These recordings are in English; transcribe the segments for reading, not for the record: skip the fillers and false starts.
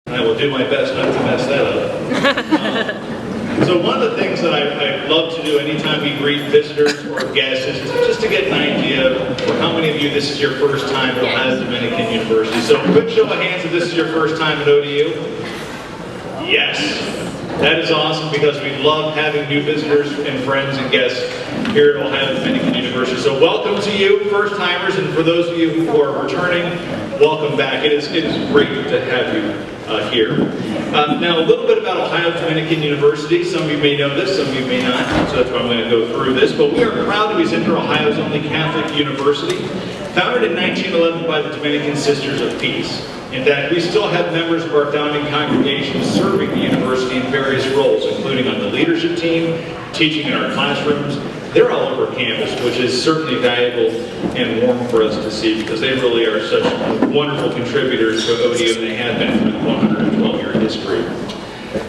I will do my best not to mess that up. So one of the things that I love to do anytime we greet visitors or guests is just to get an idea for how many of you this is your first time at Ohio Dominican University. So quick show of hands if this is your first time at ODU. Yes. That is awesome because we love having new visitors and friends and guests here at Ohio Dominican University. So welcome to you, first timers, and for those of you who are returning, welcome back. It is great to have you here. Now a little bit about Ohio Dominican University. Some of you may know this, some of you may not, so that's why I'm going to go through this. But we are proud to be Central Ohio's only Catholic university, founded in 1911 by the Dominican Sisters of Peace. In fact, we still have members of our founding congregation serving the university in various roles, including on the leadership team, teaching in our classrooms. They're all over campus, which is certainly valuable and warm for us to see because they really are such wonderful contributors to ODU, and they have been for the 112-year history.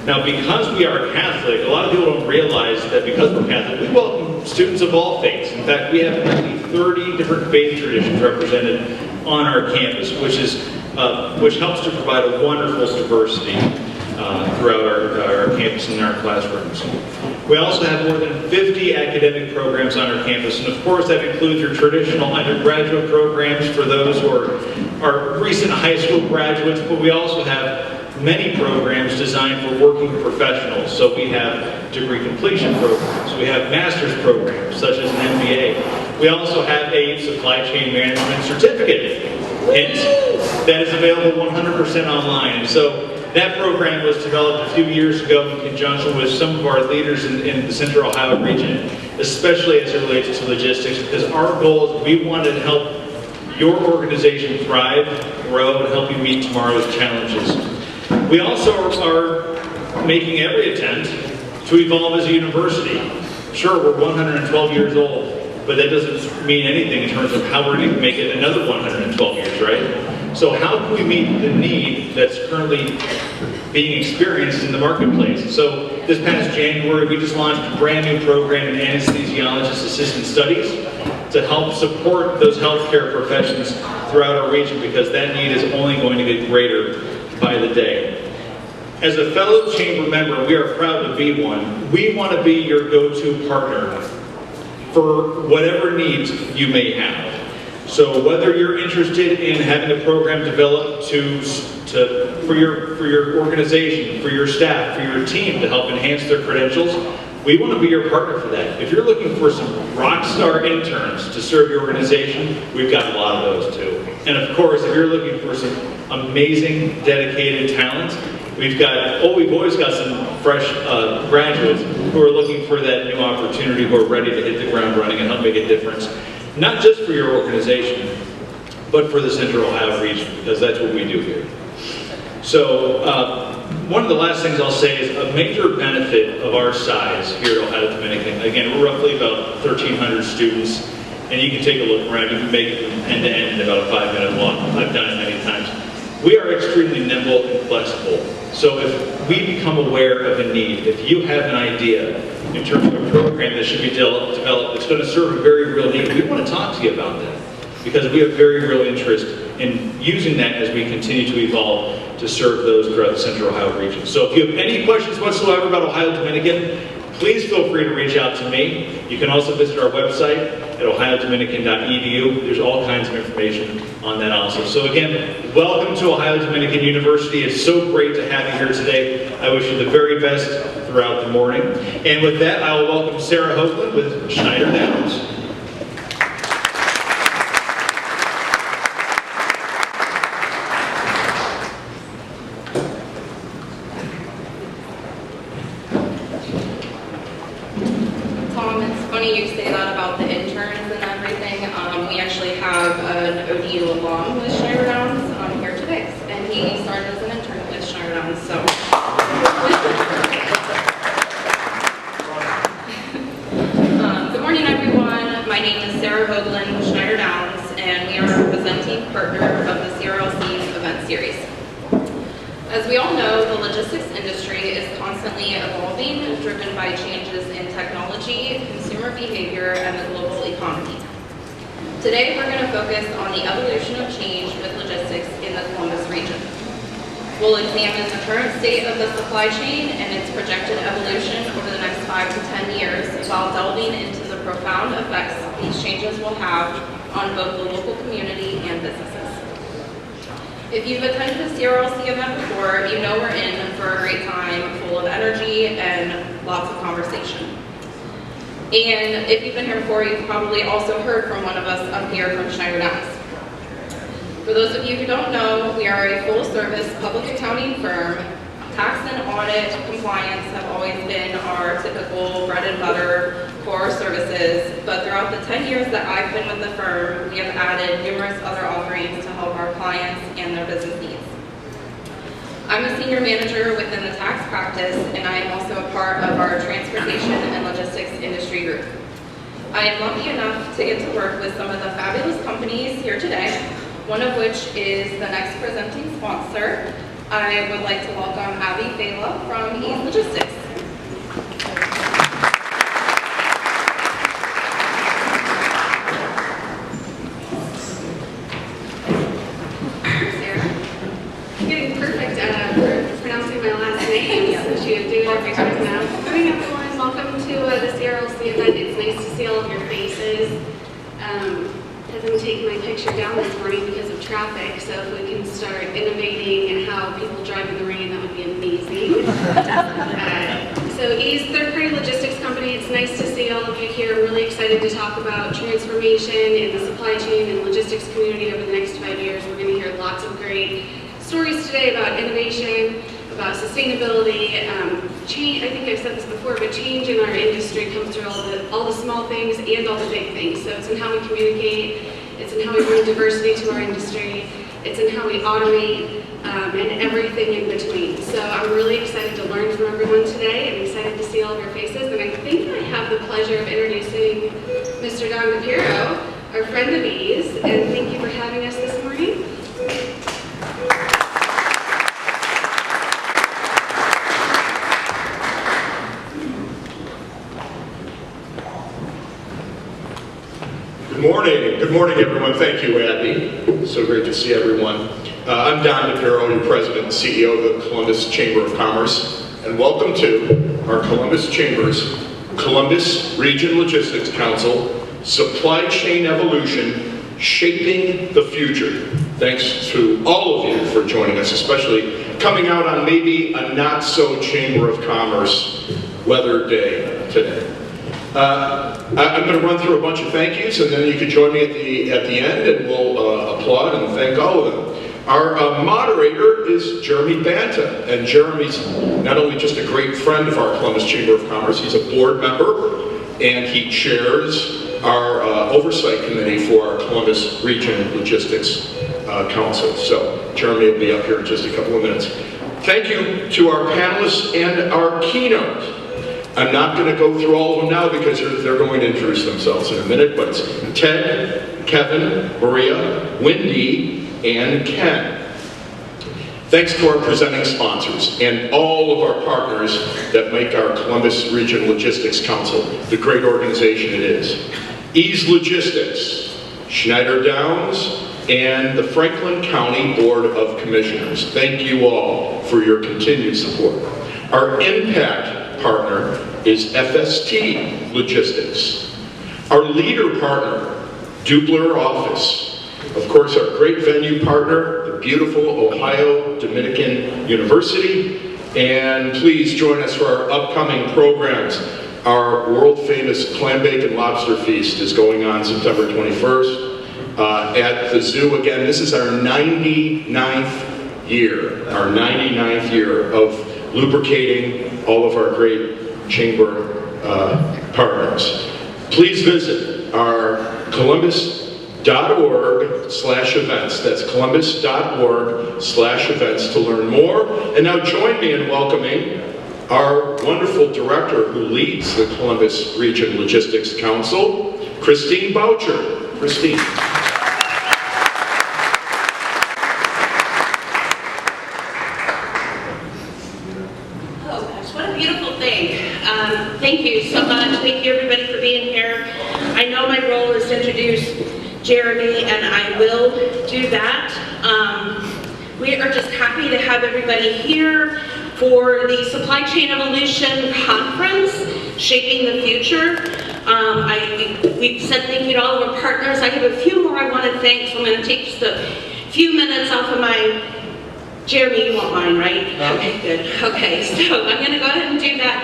Now, because we are Catholic, a lot of people don't realize that because we're Catholic, we welcome students of all faiths. In fact, we have nearly 30 different faith traditions represented on our campus, which helps to provide a wonderful diversity throughout our campus and our classrooms. We also have more than 50 academic programs on our campus, and of course that includes your traditional undergraduate programs for those who are recent high school graduates, but we also have many programs designed for working professionals. So we have degree completion programs, we have master's programs such as an MBA. We also have a supply chain management certificate, and that is available 100% online. And so that program was developed a few years ago in conjunction with some of our leaders in the Central Ohio region, especially as it relates to logistics, because our goal is we want to help your organization thrive, grow, and help you meet tomorrow's challenges. We also are making every attempt to evolve as a university. Sure, we're 112 years old, but that doesn't mean anything in terms of how we're going to make it another 112 years, right? So how can we meet the need that's currently being experienced in the marketplace? So this past January, we just launched a brand new program in anesthesiologist assistant studies to help support those healthcare professions throughout our region, because that need is only going to get greater by the day. As a fellow chamber member, we are proud to be one. We want to be your go-to partner for whatever needs you may have. So whether you're interested in having a program developed for your organization, for your staff, for your team to help enhance their credentials, we want to be your partner for that. If you're looking for some rock star interns to serve your organization, we've got a lot of those too. And of course, if you're looking for some amazing, dedicated talent, we've always got some fresh graduates who are looking for that new opportunity, who are ready to hit the ground running and help make a difference. Not just for your organization, but for the Central Ohio region, because that's what we do here. So one of the last things I'll say is a major benefit of our size here at Ohio Dominican. Again, we're roughly about 1,300 students, and you can take a look around. You can make it from end to end in about a 5-minute walk. I've done it many times. We are extremely nimble and flexible. So if we become aware of a need, if you have an idea in terms of a program that should be developed that's going to serve a very real need, we want to talk to you about that, because we have very real interest in using that as we continue to evolve to serve those throughout the Central Ohio region. So if you have any questions whatsoever about Ohio Dominican, please feel free to reach out to me. You can also visit our website at ohiodominican.edu. There's all kinds of information on that also. So again, welcome to Ohio Dominican University. It's so great to have you here today. I wish you the very best throughout the morning. And with that, I will welcome Sarah Hoagland with Schneider Downs. You say that about the interns and everything. We actually have an ODU alum with Schneider Downs here today, and he started as an intern with Schneider Downs. So, good morning, everyone. My name is Sarah Hoagland with Schneider Downs, and we are a presenting partner of the CRLC event series. As we all know, the logistics industry is constantly evolving, driven by changes in technology, consumer behavior, and the global economy. Today, we're going to focus on the evolution of change with logistics in the Columbus region. We'll We'll examine the current state of the supply chain and its projected evolution over the next 5 to 10 years while delving into the profound effects these changes will have on both the local community and businesses. If you've attended a CRLC event before, you know we're in for a great time, full of energy and lots of conversation. And if you've been here before, you've probably also heard from one of us up here from Schneider Downs. For those of you who don't know, we are a full-service public accounting firm. Tax and audit compliance have always been our typical bread and butter core services, but throughout the 10 years that I've been with the firm, we have added numerous other offerings to help our clients and their business needs. I'm a senior manager within the tax practice, and I am also a part of our transportation and logistics industry group. I am lucky enough to get to work with some of the fabulous companies here today, one of which is the next presenting sponsor. I would like to welcome Abby Fela from Ease Logistics. Sarah. I'm getting perfect at pronouncing my last name, so she would do it every time now. Good morning, everyone. Welcome to the CRLC event. It's nice to see all of your faces. Had them take my picture down this morning because of traffic, so if we can start innovating and how people drive in the rain, that would be amazing. So Ease, third-party logistics company, it's nice to see all of you here. I'm really excited to talk about transformation in the supply chain and logistics community over the next 5 years. We're going to hear lots of great stories today about innovation, about sustainability, change. I think I've said this before, but change in our industry comes through all the small things and all the big things. So it's in how we communicate, it's in how we bring diversity to our industry, it's in how we automate, and everything in between. So I'm really excited to learn from everyone today. I'm excited to see all of your faces, and I think I have the pleasure of introducing Mr. Don DePiero, our friend of Ease, and thank you for having us this morning. Good morning, everyone. Thank you, Abby. So great to see everyone. I'm Don DePiero, your President and CEO of the Columbus Chamber of Commerce, and welcome to our Columbus Chamber's Columbus Region Logistics Council Supply Chain Evolution, Shaping the Future. Thanks to all of you for joining us, especially coming out on maybe a not-so-Chamber of Commerce weather day today. I'm going to run through a bunch of thank yous, and then you can join me at the end, and we'll applaud and thank all of them. Our moderator is Jeremy Banta, and Jeremy's not only just a great friend of our Columbus Chamber of Commerce, he's a board member, and he chairs our oversight committee for our Columbus Region Logistics Council. So Jeremy will be up here in just a couple of minutes. Thank you to our panelists and our keynote. I'm not going to go through all of them now because they're going to introduce themselves in a minute, but it's Ted, Kevin, Maria, Wendy, and Ken. Thanks to our presenting sponsors and all of our partners that make our Columbus Region Logistics Council the great organization it is. Ease Logistics, Schneider Downs, and the Franklin County Board of Commissioners. Thank you all for your continued support. Our impact partner is FST Logistics. Our leader partner, Dubler Office. Of course, our great venue partner, the beautiful Ohio Dominican University. And please join us for our upcoming programs. Our world-famous clam bake and lobster feast is going on September 21st at the zoo. Again, this is our 99th year of lubricating all of our great chamber partners. Please visit our columbus.org/events. That's columbus.org/events to learn more. And now join me in welcoming our wonderful director who leads the Columbus Region Logistics Council, Christine Boucher. Christine. Thank you so much. Thank you everybody for being here. I know my role is to introduce Jeremy, and I will do that. We are just happy happy to have everybody here for the Supply Chain Evolution Conference, Shaping the Future. We've said thank you to all of our partners. I have a few more I want to thank, so I'm going to take just a few minutes off of my... Jeremy, you won't mind, right? No. Okay, good. Okay, so I'm going to go ahead and do that.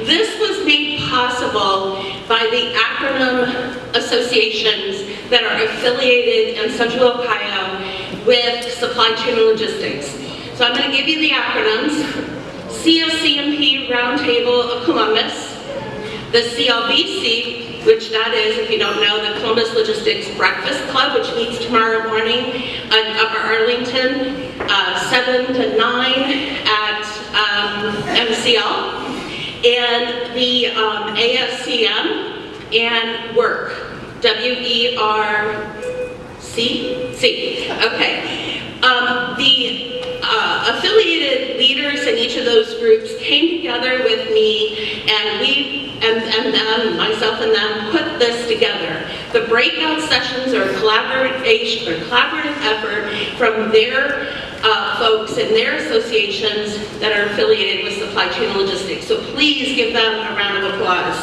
This was made possible by the acronym associations that are affiliated in Central Ohio with supply chain and logistics. So I'm going to give you the acronyms. CSCMP Roundtable of Columbus, the CLBC, which that is, if you don't know, the Columbus Logistics Breakfast Club, which meets tomorrow morning in Upper Arlington, 7 to 9 at MCL, and the ASCM and WERC, W-E-R-C-C, okay. The affiliated leaders in each of those groups came together with me, and them, myself and them, put this together. The breakout sessions are collaborative effort from their folks and their associations that are affiliated with supply chain and logistics. So please give them a round of applause.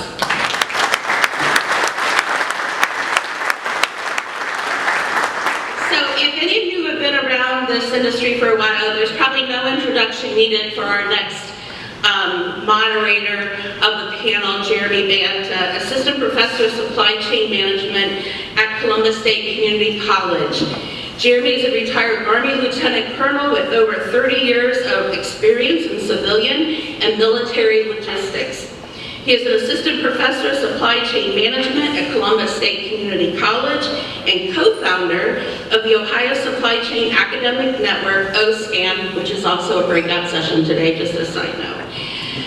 So if any of you have been around this industry for a while, there's probably no introduction needed for our next moderator of the panel, Jeremy Banta, Assistant Professor of Supply Chain Management at Columbus State Community College. Jeremy is a retired Army Lieutenant Colonel with over 30 years of experience in civilian and military logistics. He is an Assistant Professor of Supply Chain Management at Columbus State Community College and co-founder of the Ohio Supply Chain Academic Network, OSCAN, which is also a breakout session today, just a side note.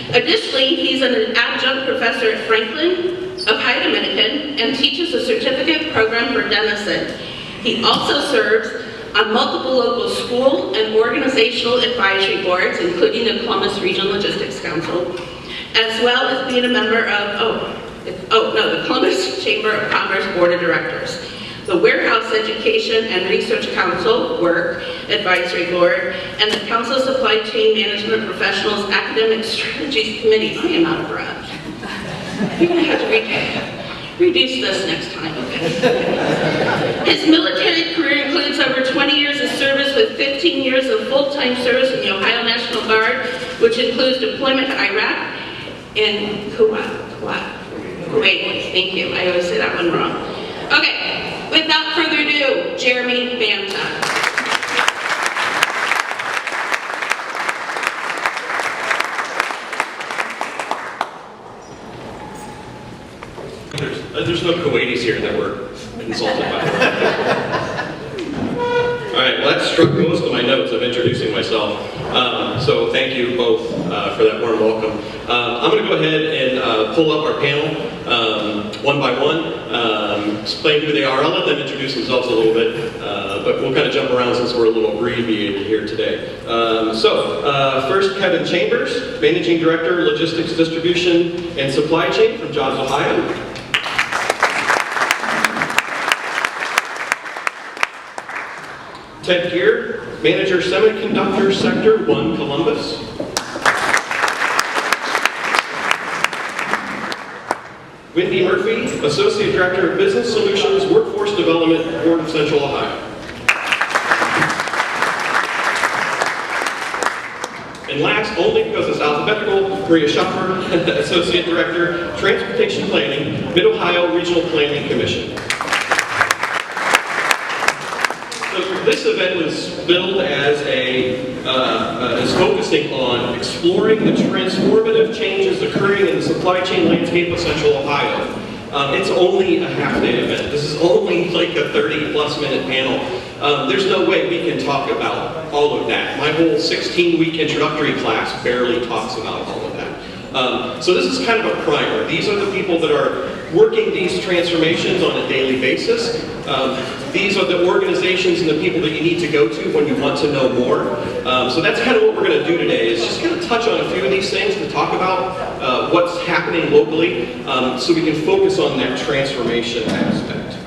Additionally, he's an adjunct professor at Franklin, Ohio Dominican, and teaches a certificate program for Denison. He also serves on multiple local school and organizational advisory boards, including the Columbus Regional Logistics Council, as well as being a member of, the Columbus Chamber of Commerce Board of Directors, the Warehouse Education and Research Council, WORK, Advisory Board, and the Council of Supply Chain Management Professionals Academic Strategies Committee. I am out of breath. You're going to have to reduce this next time, okay? His military career includes over 20 years of service with 15 years of full-time service in the Ohio National Guard, which includes deployment to Iraq and Kuwait. Thank you. I always say that one wrong. Okay, without further ado, Jeremy Banta. There's no Kuwaitis here that were insulted by it. All right, well that struck most of my notes of introducing myself. So thank you both for that warm welcome. I'm going to go ahead and pull up our panel one by one, explain who they are. I'll let them introduce themselves a little bit, but we'll kind of jump around since we're a little abbreviated here today. First, Kevin Chambers, Managing Director, Logistics, Distribution, and Supply Chain from Jobs, Ohio. Ted Gear, Manager, Semiconductor Sector 1, Columbus. Wendy Murphy, Associate Director of Business Solutions, Workforce Development, Board of Central Ohio. And last, only because it's alphabetical, Maria Schaffer, Associate Director, Transportation Planning, Mid-Ohio Regional Planning Commission. This event was billed as is focusing on exploring the transformative changes occurring in the supply chain landscape of Central Ohio. It's only a half-day event. This is only like a 30-plus minute panel. There's no way we can talk about all of that. My whole 16-week introductory class barely talks about all of that. So this is kind of a primer. These are the people that are working these transformations on a daily basis. These are the organizations and the people that you need to go to when you want to know more. So that's kind of what we're going to do today, is just kind of touch on a few of these things to talk about what's happening locally, so we can focus on that transformation aspect.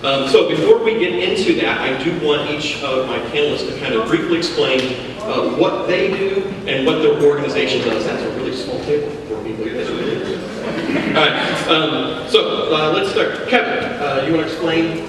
So before we get into that, I do want each of my panelists to kind of briefly explain what they do and what their organization does. That's a really small table for people. All right, so let's start. Kevin, you want to explain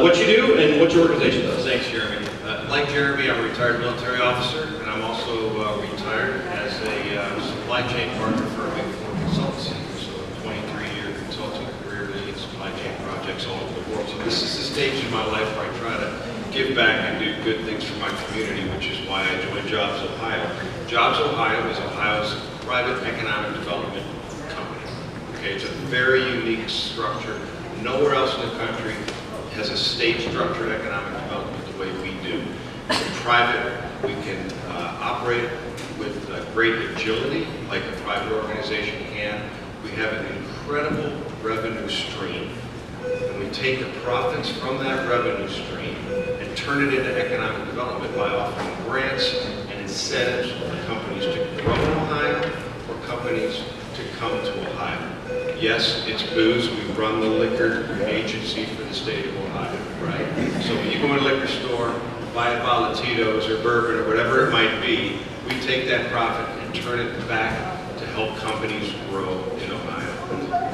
what you do and what your organization does? Thanks, Jeremy. Like Jeremy, I'm a retired military officer, and I'm also retired as a supply chain partner for a Big Four consultancy. So a 23-year consulting career leading supply chain projects all over the world. So this is the stage in my life where I try to give back and do good things for my community, which is why I joined Jobs Ohio. Jobs Ohio is Ohio's private economic development company. Okay, it's a very unique structure. Nowhere else in the country has a state-structured economic development the way we do. We're private, we can operate with great agility, like a private organization can. We have an incredible revenue stream, and we take the profits from that revenue stream and turn it into economic development by offering grants and incentives for companies to grow in Ohio or companies to come to Ohio. Yes, it's booze. We run the liquor agency for the state of Ohio, right? So when you go in a liquor store, buy a bottle of Tito's or bourbon or whatever it might be, we take that profit and turn it back to help companies grow in Ohio.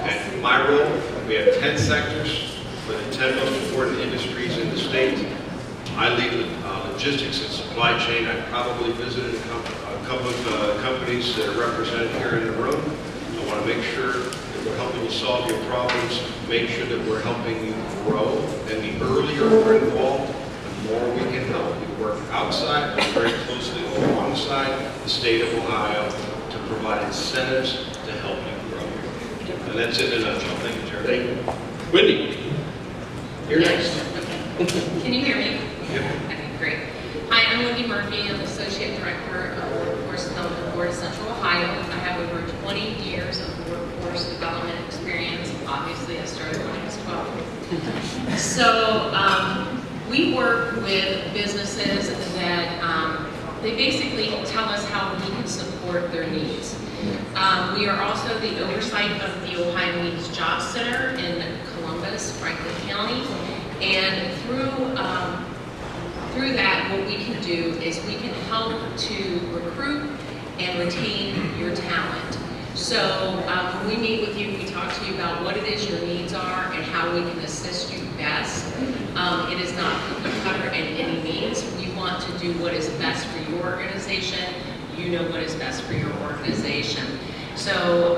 Okay? My role, we have 10 sectors for the 10 most important industries in the state. I lead logistics and supply chain. I probably visited a couple of companies that are represented here in the room. I want to make sure that we're helping you solve your problems, make sure that we're helping you grow, and the earlier we're involved, the more we can help. We work outside, but very closely alongside the state of Ohio to provide incentives to help you grow. And that's it in a nutshell. Thank you, Jerry. Wendy, you're next. Okay. Can you hear me? Yep. Okay, great. Hi, I'm Wendy Murphy. I'm Associate Director of Workforce Development Board of Central Ohio. I have over 20 years of workforce development experience. Obviously, I started when I was 12. So we work with businesses that they basically tell us how we can support their needs. We are also the oversight of the Ohio Needs Job Center in Columbus, Franklin County, and through that, what we can do is we can help to recruit and retain your talent. So when we meet with you, we talk to you about what it is your needs are and how we can assist you best. It is not cookie cutter in any means. We want to do what is best for your organization. You know what is best for your organization. So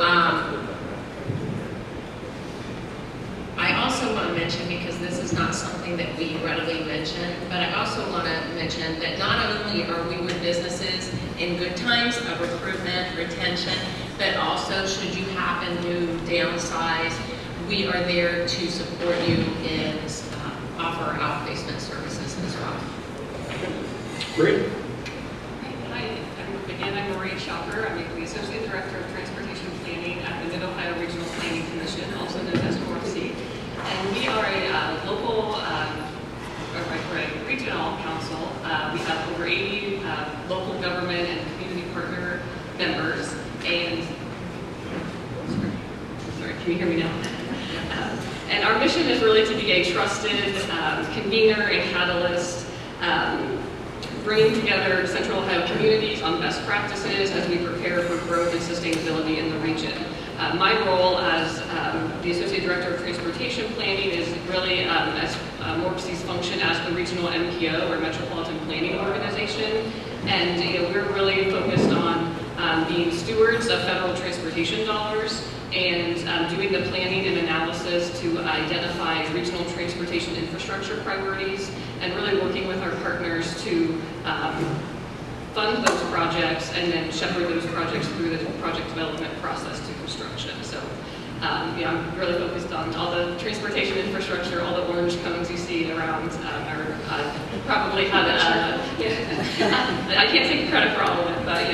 I also want to mention, because this is not something that we readily mention, but I also want to mention that not only are we with businesses in good times of recruitment, retention, but also should you happen to downsize, we are there to support you and offer outplacement services as well. Great. Hi, I'm Maria Shopper. I'm the Associate Director of Transportation Planning at the Mid-Ohio Regional Planning Commission, also known as CRLC. And we are a local, or regional council. We have over 80 local government and community partner members. And, sorry, can you hear me now? And our mission is really to be a trusted convener and catalyst, bringing together Central Ohio communities on best practices as we prepare for growth and sustainability in the region. My role as the Associate Director of Transportation Planning is really as MORPC's function as the regional MPO, or Metropolitan Planning Organization. And we're really focused on being stewards of federal transportation dollars and doing the planning and analysis to identify regional transportation infrastructure priorities, and really working with our partners to fund those projects and then shepherd those projects through the project development process to construction. So I'm really focused on all the transportation infrastructure, all the orange cones you see around, probably had I can't take credit for all of it, but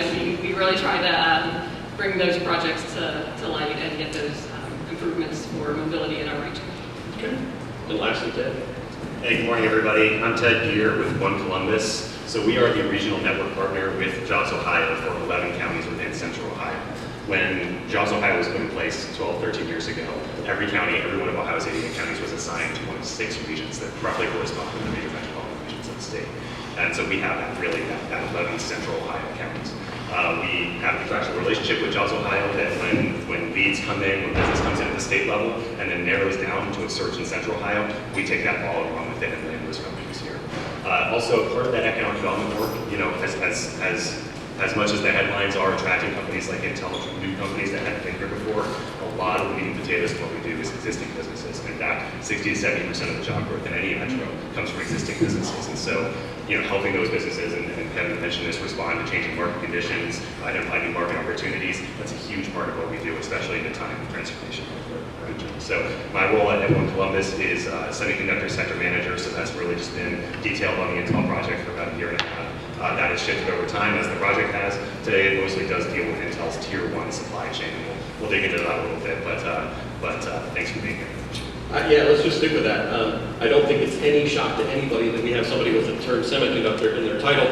we really try to bring those projects to light and get those improvements for mobility in our region. Okay. And lastly, Ted. Hey, good morning, everybody. I'm Ted Gear with One Columbus. So we are the regional network partner with Jobs Ohio for 11 counties within Central Ohio. When Jobs Ohio was put in place 12, 13 years ago, every county, every one of Ohio's 88 counties was assigned to one of 6 regions that roughly correspond to the major metropolitan regions of the state. And so we have that 11 central Ohio counties. We have a contractual relationship with Jaws, Ohio, that when leads come in, when business comes in at the state level, and then narrows down to a search in central Ohio, we take that ball and run with it and land those companies here. Also, part of that economic development work, as much as the headlines are attracting companies like Intel, new companies that haven't been here before, a lot of the meat and potatoes of what we do is existing businesses. And in fact, 60 to 70% of the job growth in any metro comes from existing businesses. And so, helping those businesses, and Kevin mentioned this, respond to changing market conditions, identify new market opportunities, that's a huge part of what we do, especially in a time of transformation. So my role at One Columbus is semiconductor sector manager, so that's really just been detailed on the Intel project for about a year and a half. That has shifted over time as the project has. Today it mostly does deal with Intel's tier 1 supply chain. We'll dig into that a little bit, but thanks for being here. Yeah, let's just stick with that. I don't think it's any shock to anybody that we have somebody with the term semiconductor in their title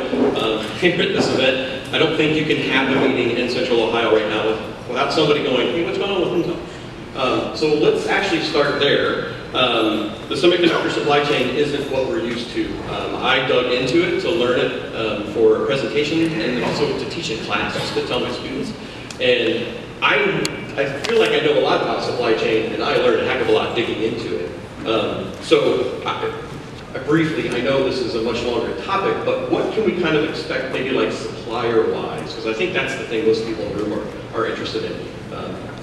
here at this event. I don't think you can have a meeting in Central Ohio right now without somebody going, hey, what's going on with Intel? So let's actually start there. The semiconductor supply chain isn't what we're used to. I dug into it to learn it for a presentation and also to teach in class, just to tell my students. And I feel like I know a lot about supply chain, and I learned a heck of a lot digging into it. Briefly, I know this is a much longer topic, but what can we kind of expect, maybe like supplier-wise? Because I think that's the thing most people in the room are interested in.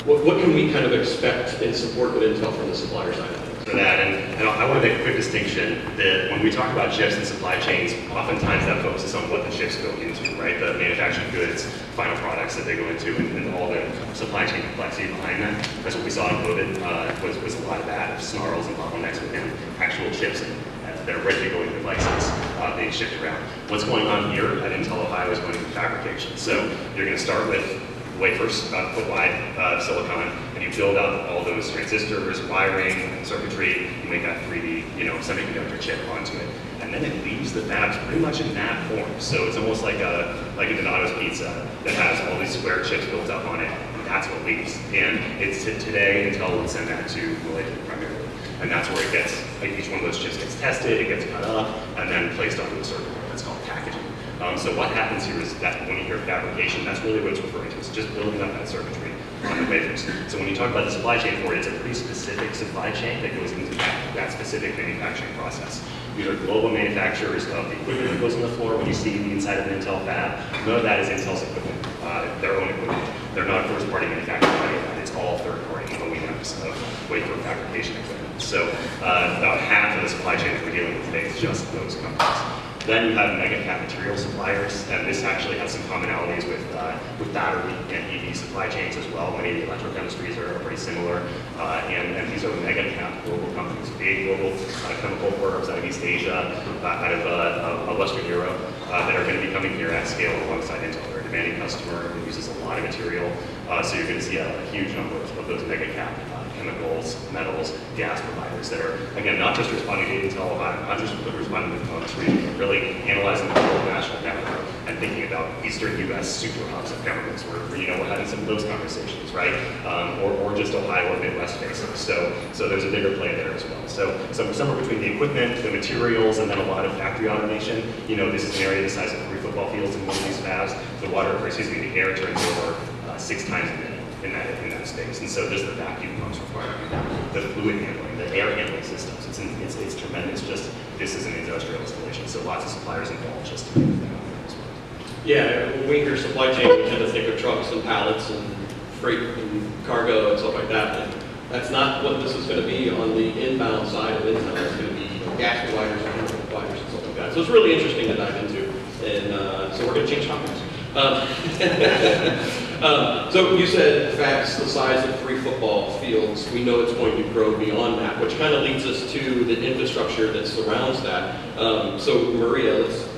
What can we kind of expect in support with Intel from the supplier side of things? For that, and I want to make a quick distinction that when we talk about chips and supply chains, oftentimes that focuses on what the chips go into, right? The manufactured goods, final products that they go into, and all the supply chain complexity behind that. That's what we saw in COVID, was a lot of that, of snarls and bottlenecks within actual chips that are ready to go into devices being shipped around. What's going on here at Intel Ohio is going to be fabrication. So you're going to start with wafers, foot-wide silicon, and you build out all those transistors, wiring, circuitry, you make that 3D, semiconductor chip onto it. And then it leaves the fabs pretty much in that form. So it's almost like a Donato's pizza that has all these square chips built up on it, and that's what leaves. And it's today, Intel would send that to Malaysia primarily. And that's where it gets, each one of those chips gets tested, it gets cut up, and then placed onto the circuit board. That's called packaging. So what happens here is that when you hear fabrication, that's really what it's referring to. It's just building up that circuitry on the wafers. So when you talk about the supply chain for it, it's a pretty specific supply chain that goes into that specific manufacturing process. These are global manufacturers of the equipment that goes on the floor. When you see the inside of an Intel fab, none of that is Intel's equipment, their own equipment. They're not first-party manufacturing of any of that. It's all third-party OEMs of wafer fabrication equipment. So about half of the supply chain that we're dealing with today is just those companies. Then you have mega cap material suppliers, and this actually has some commonalities with battery and EV supply chains as well. Many of the electrochemistries are pretty similar, and these are mega cap global companies, big global chemical firms out of East Asia, out of Western Europe, that are going to be coming here at scale alongside Intel. They're a demanding customer who uses a lot of material, so you're going to see a huge number of those mega cap chemicals, metals, gas providers that are, again, not just responding to Intel Ohio, not just responding to the components region, but really analyzing the whole national network and thinking about Eastern U.S. super hubs of chemicals where we're having some of those conversations, right? Or just Ohio or Midwest facing. So there's a bigger play there as well. So somewhere between the equipment, the materials, and then a lot of factory automation, this is an area the size of 3 football fields in one of these fabs. The air turns over 6 times a minute in that space. And so just the vacuum pumps required, the fluid handling, the air handling systems. It's tremendous. Just this is an industrial installation. So lots of suppliers involved just to make that out as well. Yeah, when we hear supply chain, we tend to think of trucks and pallets and freight and cargo and stuff like that. And that's not what this is going to be on the inbound side of Intel. It's going to be gas providers and chemical providers and stuff like that. So it's really interesting to dive into. And so we're going to change topics. So you said fabs the size of 3 football fields. We know it's going to grow beyond that, which kind of leads us to the infrastructure that surrounds that. So Maria, let's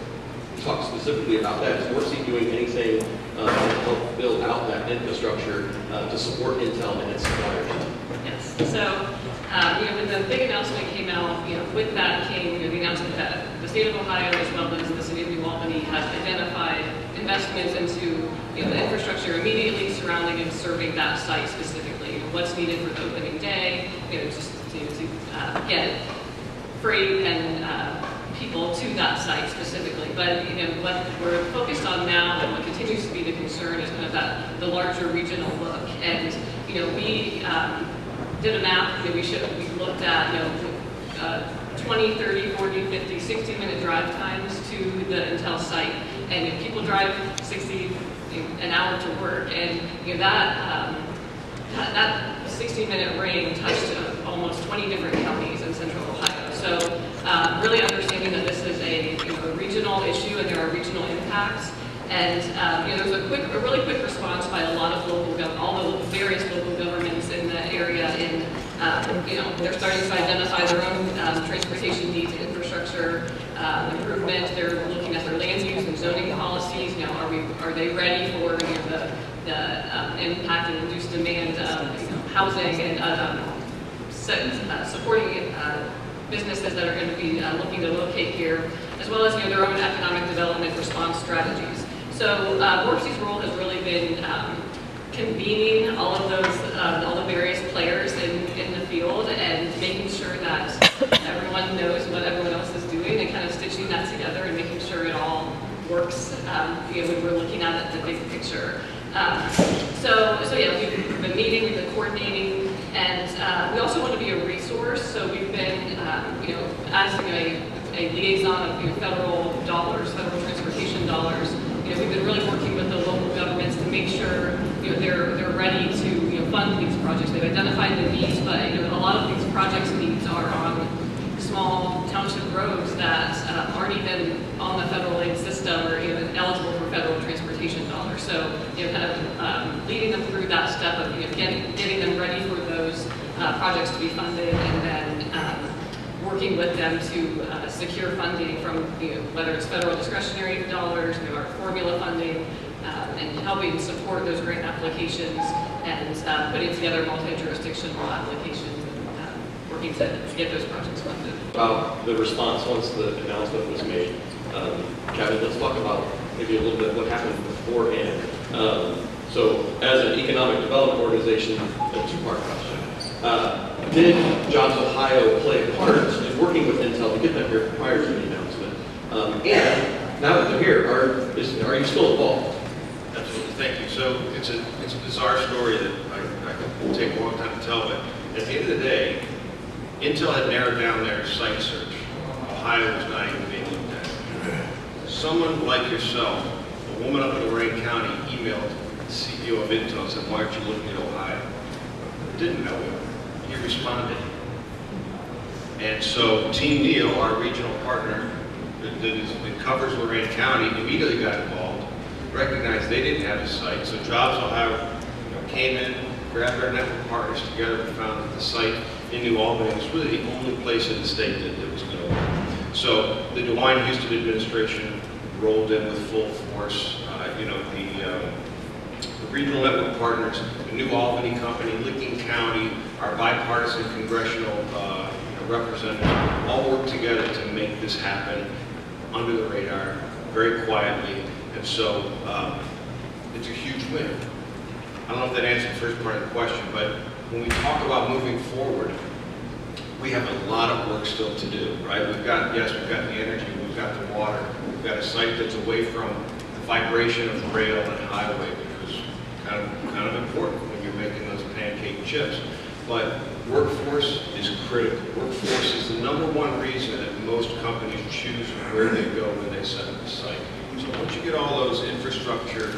talk specifically about that. Is Morsi doing anything to help build out that infrastructure to support Intel and its suppliers? Yes. So, when the big announcement came out, with that came the announcement that the state of Ohio, as well as the city of New Albany, has identified investments into the infrastructure immediately surrounding and serving that site specifically. What's needed for the opening day, just to get freight and people to that site specifically. But what we're focused on now, and what continues to be the concern, is kind of the larger regional look. And we did a map. We looked at 20, 30, 40, 50, 60-minute drive times to the Intel site, and people drive 60 an hour to work, and that 60-minute range touched almost 20 different counties in central Ohio. So really understanding that this is a regional issue and there are regional impacts. And there's a really quick response by a lot of all the various local governments in the area. They're starting to identify their own transportation needs and infrastructure improvement. They're looking at their land use and zoning policies. Are they ready for the impact and reduced demand of housing and supporting businesses that are going to be looking to locate here, as well as their own economic development response strategies. So WorkC's role has really been convening all of those, all the various players in the field and making sure that everyone knows what everyone else is doing and kind of stitching that together and making sure it all works when we're looking at the big picture. So yeah, we've been meeting, we've been coordinating, and we also want to be a resource. So we've been, as a liaison of federal dollars, federal transportation dollars. We've been really working with the local governments to make sure they're ready to fund these projects. They've identified the needs, but a lot of these projects' needs are on small township roads that aren't even on the federal aid system or even eligible for federal transportation dollars. So kind of leading them through that step of getting them ready for those projects to be funded, and then working with them to secure funding from whether it's federal discretionary dollars, our formula funding, and helping support those grant applications and putting together multi-jurisdictional applications and working to get those projects funded. The response once the announcement was made. Kevin, let's talk about maybe a little bit what happened beforehand. So as an economic development organization, a two-part question. Did Jobs Ohio play a part in working with Intel to get them here prior to the announcement? And now that they're here, are you still involved? Absolutely, thank you. So it's a bizarre story that I could take a long time to tell, but at the end of the day, Intel had narrowed down their site search. Ohio was not even being looked at. Someone like yourself, a woman up in Lorraine County, emailed the CEO of Intel and said, "Why aren't you looking at Ohio?" I didn't know him. He responded. And so Team Neal, our regional partner that covers Lorraine County, immediately got involved, recognized they didn't have a site. So Jobs Ohio came in, grabbed our network partners together, and found that the site in New Albany was really the only place in the state that was going to work. So the DeWine Houston administration rolled in with full force. The regional network partners, the New Albany company, Licking County, our bipartisan congressional representatives, all worked together to make this happen under the radar, very quietly. And so it's a huge win. I don't know if that answered the first part of the question, but when we talk about moving forward, we have a lot of work still to do, right? We've got the energy, we've got the water, we've got a site that's away from the vibration of rail and highway, which was kind of important when you're making those pancake chips. But workforce is critical. Workforce is the #1 reason that most companies choose where they go when they set up a site. So once you get all those infrastructure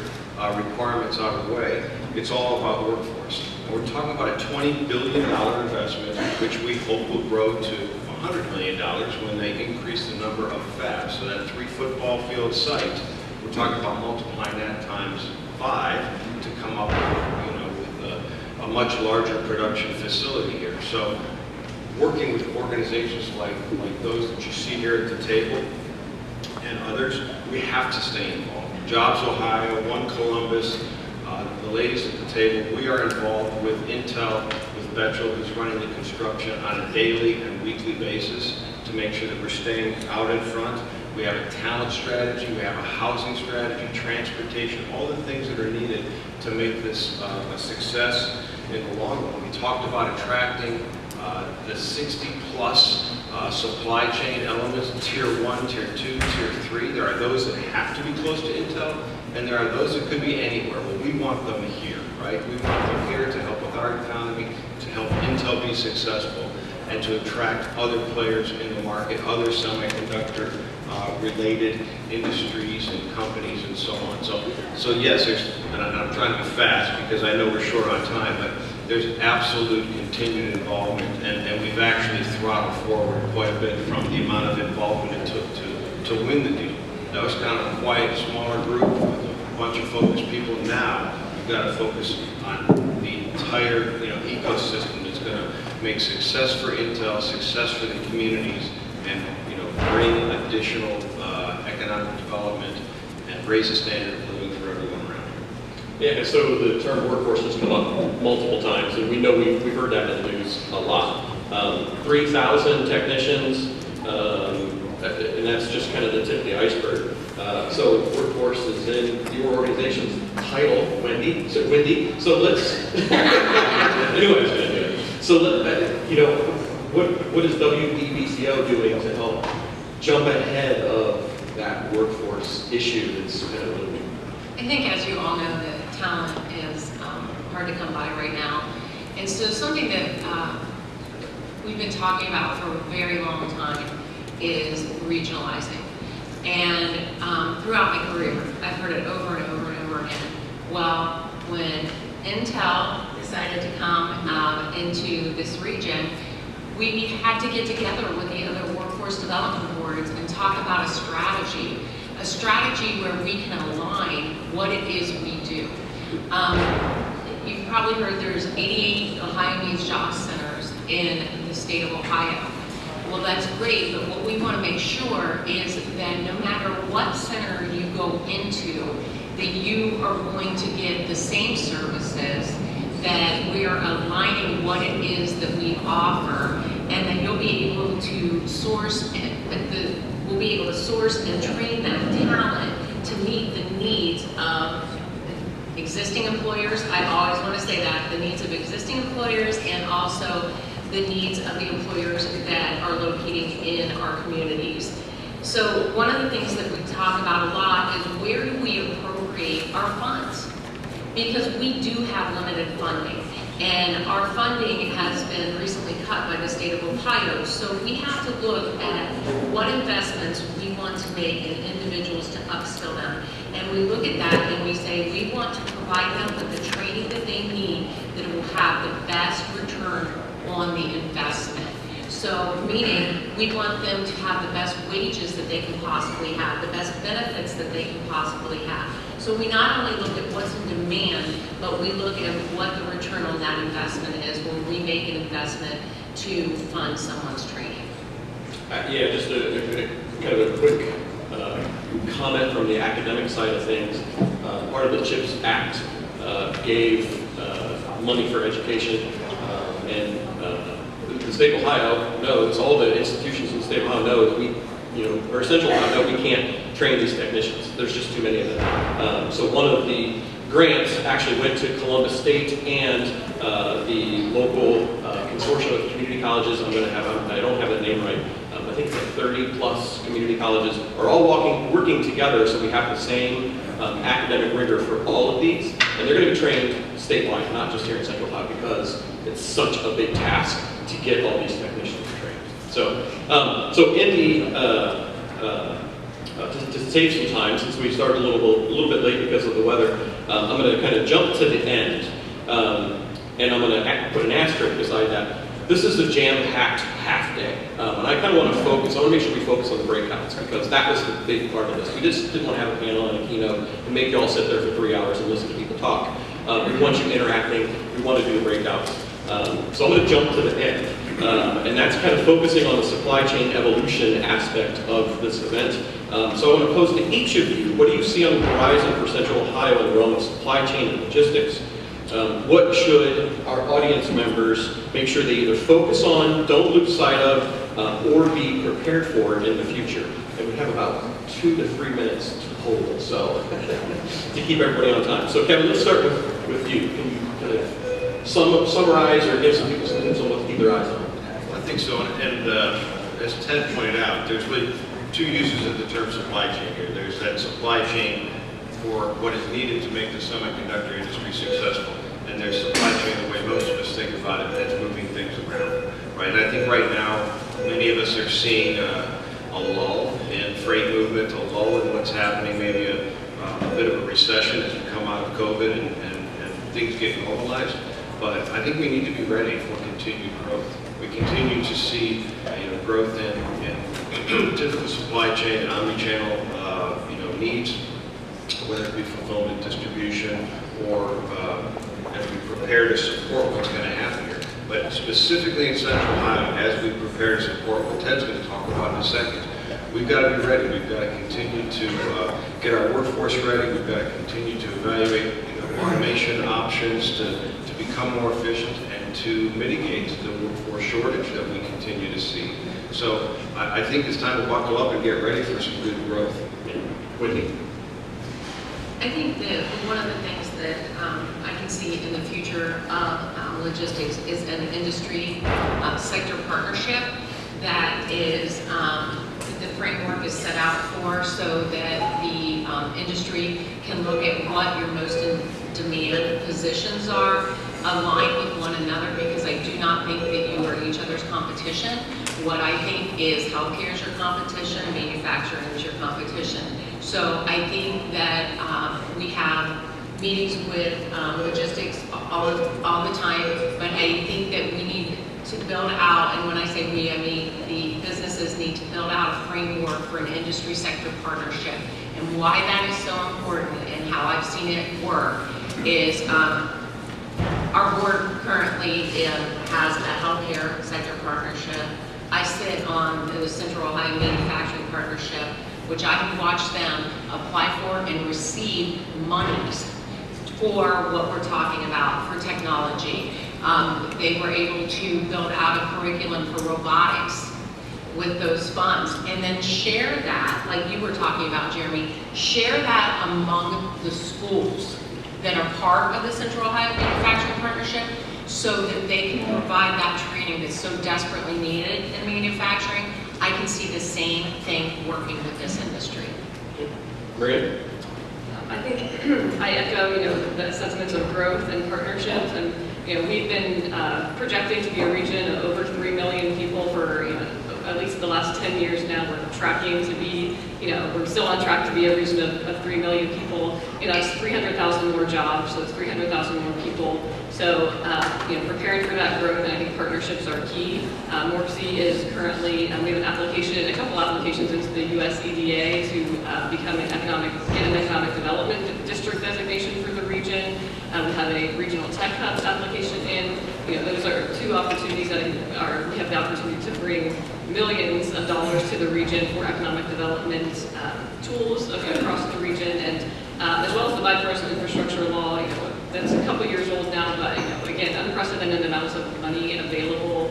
requirements out of the way, it's all about workforce. And we're talking about a $20 billion investment, which we hope will grow to $100 million when they increase the number of fabs. So that 3 football field site, we're talking about multiplying that times 5 to come up with, a much larger production facility here. So working with organizations like those that you see here at the table and others, we have to stay involved. Jobs Ohio, One Columbus, the ladies at the table, we are involved with Intel, with Betchel, who's running the construction on a daily and weekly basis to make sure that we're staying out in front. We have a talent strategy, we have a housing strategy, transportation, all the things that are needed to make this a success in the long run. We talked about attracting the 60+ supply chain elements, tier 1, tier 2, tier 3. There are those that have to be close to Intel, and there are those that could be anywhere. Well, we want them here, right? We want them here to help with our economy, to help Intel be successful, and to attract other players in the market, other semiconductor related industries and companies and so on. So yes, and I'm trying to be fast because I know we're short on time, but there's absolute continued involvement, and we've actually throttled forward quite a bit from the amount of involvement it took to win the deal. That was kind of a quiet, smaller group with a bunch of focused people. Now we've got to focus on the entire ecosystem that's going to make success for Intel, success for the communities, and bring additional economic development and raise the standard of living for everyone around here. Yeah, so the term workforce has come up multiple times, and we know we've heard that in the news a lot. 3,000 technicians, and that's just kind of the tip of the iceberg. So workforce is in your organization's title, Wendy. So Wendy. So let's. I knew I was going to do it. So what is WDBCO doing to help jump ahead of that workforce issue that's kind of looming? I think, as you all know, that talent is hard to come by right now. And so something that we've been talking about for a very long time is regionalizing. And throughout my career, I've heard it over and over and over again. Well, when Intel decided to come into this region, we had to get together with the other workforce development boards and talk about a strategy where we can align what it is we do. You've probably heard there's 88 Ohio Means Jobs Centers in the state of Ohio. Well, that's great, but what we want to make sure is that no matter what center you go into, that you are going to get the same services, that we are aligning what it is that we offer, and that you'll be able to source we'll be able to source and train that talent to meet the needs of existing employers. I always want to say that, the needs of existing employers and also the needs of the employers that are locating in our communities. So one of the things that we talk about a lot is where do we appropriate our funds? Because we do have limited funding, and our funding has been recently cut by the state of Ohio. So we have to look at what investments we want to make in individuals to upskill them. And we look at that and we say we want to provide them with the training that they need that will have the best return on the investment. So meaning we want them to have the best wages that they can possibly have, the best benefits that they can possibly have. So we not only look at what's in demand, but we look at what the return on that investment is when we make an investment to fund someone's training. Yeah, just a kind of a quick comment from the academic side of things. Part of the CHIPS Act gave money for education, and the state of Ohio knows, all the institutions in the state of Ohio know that we, or Central Ohio know we can't train these technicians. There's just too many of them. So one of the grants actually went to Columbus State and the local consortium of community colleges. I don't have the name right. I think it's like 30 plus community colleges are all working together, so we have the same academic rigor for all of these, and they're going to be trained statewide, not just here in Central Ohio, because it's such a big task to get all these technicians trained. So in the to save some time, since we started a little bit late because of the weather, I'm going to kind of jump to the end, and I'm going to put an asterisk beside that. This is a jam-packed half day, and I kind of want to focus. I want to make sure we focus on the breakouts, because that was the big part of this. We just didn't want to have a panel and a keynote and make you all sit there for 3 hours and listen to people talk. We want you interacting. We want to do the breakouts. So I'm going to jump to the end, and that's kind of focusing on the supply chain evolution aspect of this event. So I want to pose to each of you, what do you see on the horizon for Central Ohio in the realm of supply chain and logistics? What should our audience members make sure they either focus on, don't lose sight of, or be prepared for in the future? And we have about 2 to 3 minutes to hold, so to keep everybody on time. So Kevin, let's start with you. Can you kind of summarize or give some people some what to keep their eyes on? I think so, and as Ted pointed out, there's really two uses of the term supply chain here. There's that supply chain for what is needed to make the semiconductor industry successful. And there's supply chain the way most of us think about it, that's moving things around, right? And I think right now, many of us are seeing a lull in freight movement, a lull in what's happening, maybe a bit of a recession as we come out of COVID and things get normalized. But I think we need to be ready for continued growth. We continue to see growth in typical supply chain, omni-channel needs, whether it be fulfillment, distribution, or as we prepare to support what's going to happen here. But specifically in Central Ohio, as we prepare to support what Ted's going to talk about in a second, we've got to be ready. We've got to continue to get our workforce ready. We've got to continue to evaluate automation options to become more efficient and to mitigate the workforce shortage that we continue to see. So I think it's time to buckle up and get ready for some good growth. Whitney? I think that one of the things that I can see in the future of logistics is an industry sector partnership that is the framework is set out for, so that the industry can look at what your most in demand positions are, align with one another, because I do not think that you are each other's competition. What I think is healthcare is your competition, manufacturing is your competition. So I think that we have meetings with logistics all the time, but I think that we need to build out, and when I say we, I mean the businesses need to build out a framework for an industry sector partnership. And why that is so important and how I've seen it work is our board currently has a healthcare sector partnership. I sit on the Central Ohio Manufacturing Partnership, which I have watched them apply for and receive monies for what we're talking about for technology. They were able to build out a curriculum for robotics with those funds, and then share that, like you were talking about, Jeremy, share that among the schools that are part of the Central Ohio Manufacturing Partnership, so that they can provide that training that's so desperately needed in manufacturing. I can see the same thing working with this industry. Maria? I think I echo, the sentiments of growth and partnerships, and we've been projecting to be a region of over 3 million people for at least the last 10 years now. We're tracking to be, we're still on track to be a region of 3 million people. That's 300,000 more jobs, so it's 300,000 more people. So, preparing for that growth, and I think partnerships are key. Morpsey is currently, we have a couple applications into the US EDA to become an economic development district designation for the region. We have a regional tech hubs application in. Those are two opportunities that we have the opportunity to bring millions of dollars to the region for economic development tools across the region, and as well as the bipartisan infrastructure law. That's a couple years old now, but again, unprecedented amounts of money available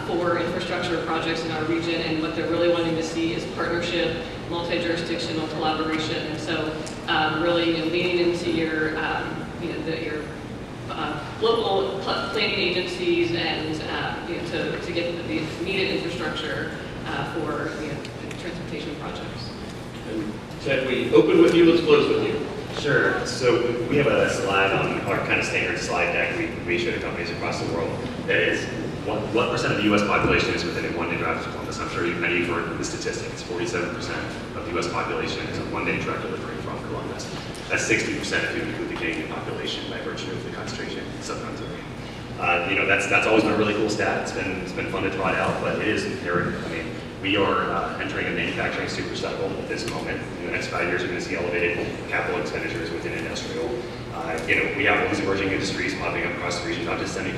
for infrastructure projects in our region, and what they're really wanting to see is partnership, multi-jurisdictional collaboration, and so really leaning into your your local planning agencies and to get the needed infrastructure for transportation projects. And Ted, we open with you, let's close with you. Sure. So we have a slide on our kind of standard slide deck we show to companies across the world that is what percent of the U.S. population is within a one-day drive to Columbus. I'm sure many of you have heard the statistics. 47% of the U.S. population is a one-day truck delivery from Columbus. That's 60% if you include the Canadian population by virtue of the concentration sometimes. That's always been a really cool stat. It's been fun to try it out, but it is imperative. I mean, we are entering a manufacturing super cycle at this moment. In the next 5 years, we're going to see elevated capital expenditures within industrial. We have all these emerging industries popping up across the region, not just semiconductors.